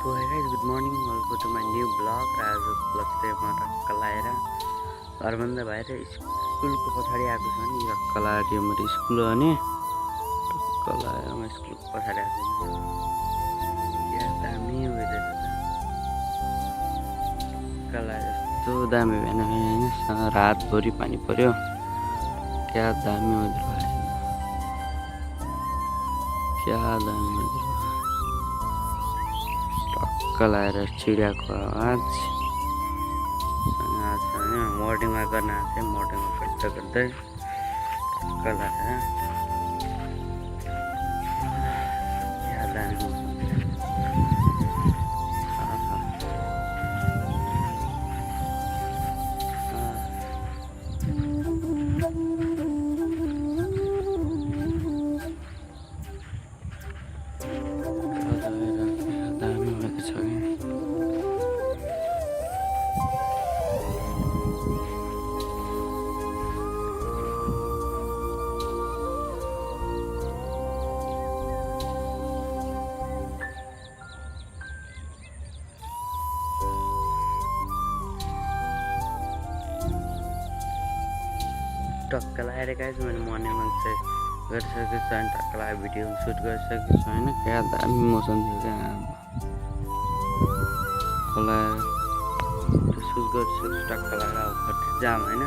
तो है guys good morning welcome to my new vlog र आज ब्लग चाहिँ म टक्क लाएर घरभन्दा बाहिर स्कुलको पछाडि आएको छ नि टक्क लाएर यो मेरो स्कुल हो भने टक्क लाएर म स्कुलको पछाडि आएको छु क्या दामी वेदर छ टक्क लाएर यस्तो दामी भएन होइन रातभरि पानी पर्यो क्या दामी वेदर भयो क्या दामी वेदर कलाएर चिडियाको आवाज मोर्निङमा गर्न आएको थिएँ मोर्निङमा गर्दा गर्दै कलाएर याद आएको टक्क लगाएर गाइस मैले मर्निङमा चाहिँ गरिसकेको छु अनि टक्क लगाएर भिडियो सुट गरिसकेको छु होइन क्या दामी मौसम थियो क्या लगाएर सुट गरिसकेको छु टक्क लगाएर अब कति जाम होइन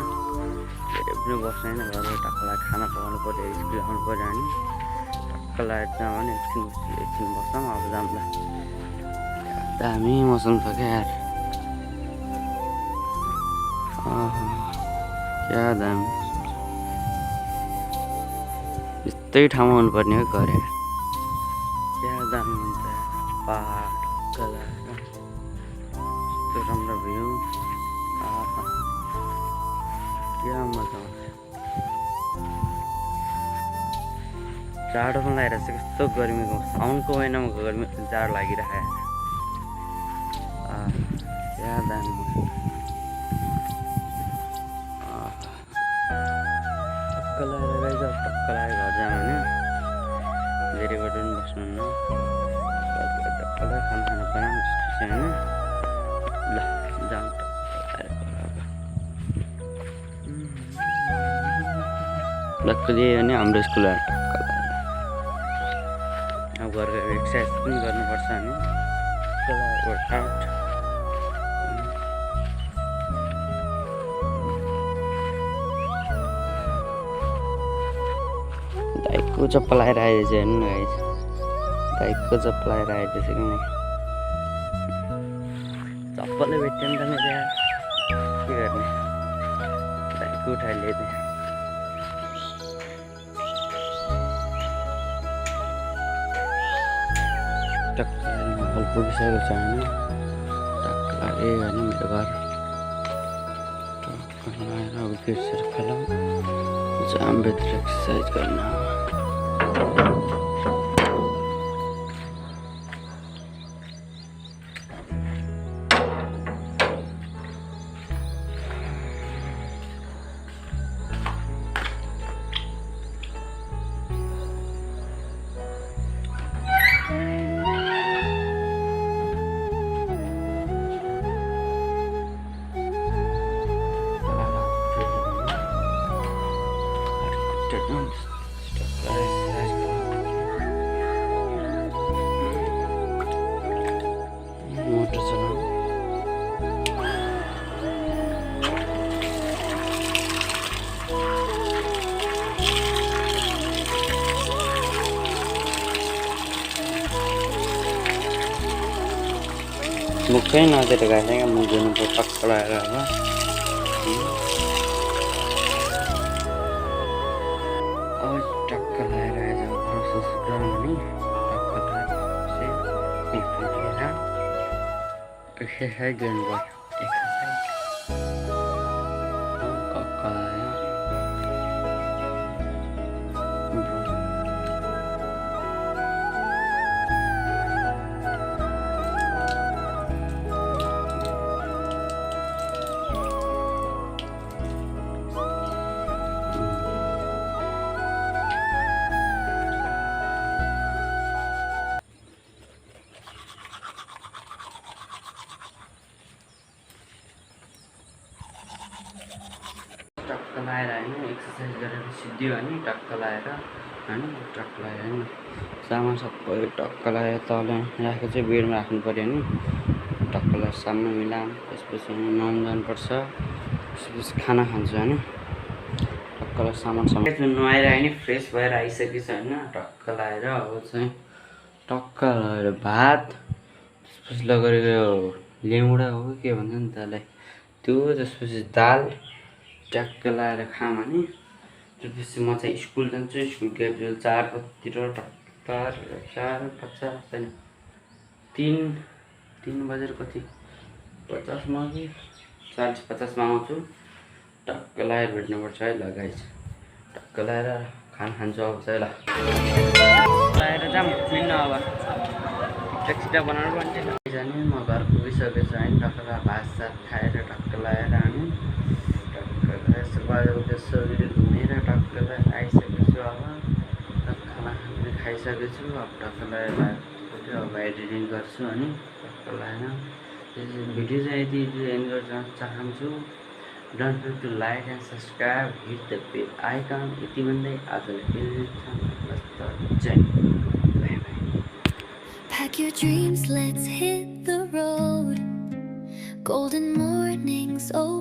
धेरै पनि बस्नु होइन घरमा टक्क लगाएर खाना पकाउनु पऱ्यो स्कुल आउनु पऱ्यो अनि टक्क लगाएर जाम भने एकछिन बस्छौँ अब जाउँला दामी मौसम छ क्या यार क्या दामी यस्तै ठाउँमा हुनुपर्ने हो गरेर क्या दामी हुन्छ पहाड कलाएर यस्तो राम्रो भ्यू क्या मजा आउँछ जाडो पनि लगाइरहेको छ कस्तो गर्मीको साउनको महिनामा गर्मी जाडो लागिरहेको क्या दामी टक्क लगाएर गइज टक्क लगाएर घर जाऊँ होइन धेरै बटो पनि बस्नुहुन्न टक्क लगाएर खाना बनाऊँ जस्तो छ होइन ल जाऊँ टक्क दियो भने हाम्रो स्कुलबाट टक्क लगाएर अब घरको एक्सर्साइज पनि गर्नुपर्छ हामी वर्कआउट दाइकको चप्पल आएर आइरहेछ हेर्नु न गाइस दाइकको चप्पल आएर आइरहेछ कि चप्पलै भेट्यो नि त मेरो यार के गर्ने दाइकको उठाएर ल्याइदिएँ टक्क हल पुगिसकेको छ होइन टक्क ए होइन मेरो घर टक्क लगाएर अब बिर्सेर खेलाउँ जामभित्र एक्सर्साइज गर्न मोटर चलाऊ मुखै नदेर गएको क्या मुख धुनु पर्यो टक्क लगाएर अब टक्क लगाएर आएर प्रोसेस गरौँ भने टक्क लगाएर एक्सर्साइज गर्नुपर्छ एक्सर्साइज टक्क लगाएर लगाएर होइन एक्सर्साइज गरेर सिद्धियो भने टक्क लगाएर होइन टक्क लगाएर होइन सामान सबै टक्क लगाएर तल राखेको चाहिँ बेडमा राख्नु पऱ्यो नि टक्क लगाएर सामु मिलाम त्यसपछि नुहाउनु जानुपर्छ त्यसपछि खाना खान्छु होइन टक्क लगाएर सामान नुहाएर होइन फ्रेस भएर आइसकेछ होइन टक्क लगाएर अब चाहिँ टक्क लगाएर भात त्यसपछि लगेर लेउडा हो के भन्छ नि त्यसलाई त्यो त्यसपछि दाल ट्याक्क लगाएर खाम भने त्यसपछि म चाहिँ स्कुल जान्छु स्कुल गएपछि 4 बजीतिर टक्क 4:50 छैन 3 बजेर कति 50 मा कि 4:50 मा आउँछु टक्क लगाएर भेट्नुपर्छ है ल गाइस टक्क लगाएर खाना खान्छु अब चाहिँ ल लगाएर जाम मिल्न अब छिटो बनाउनु पर्छ जाने म घर पुगिसकेछु होइन टक्क भात सात खाएर टक्क लगाएर हामी टक्क बाहिर घुमेर टक्क लगाएर आइसकेछु अब खाना खाइसकेछु अब टक्क लगाएर अब एडिटिङ गर्छु अनि टक्क लगाएर भिडियो चाहिँ यति एन्ड गर्न चाहन्छु don't forget to like and subscribe hit the bell icon यति भन्दै आजलाई जय Pack your dreams, let's hit the road. Golden mornings open.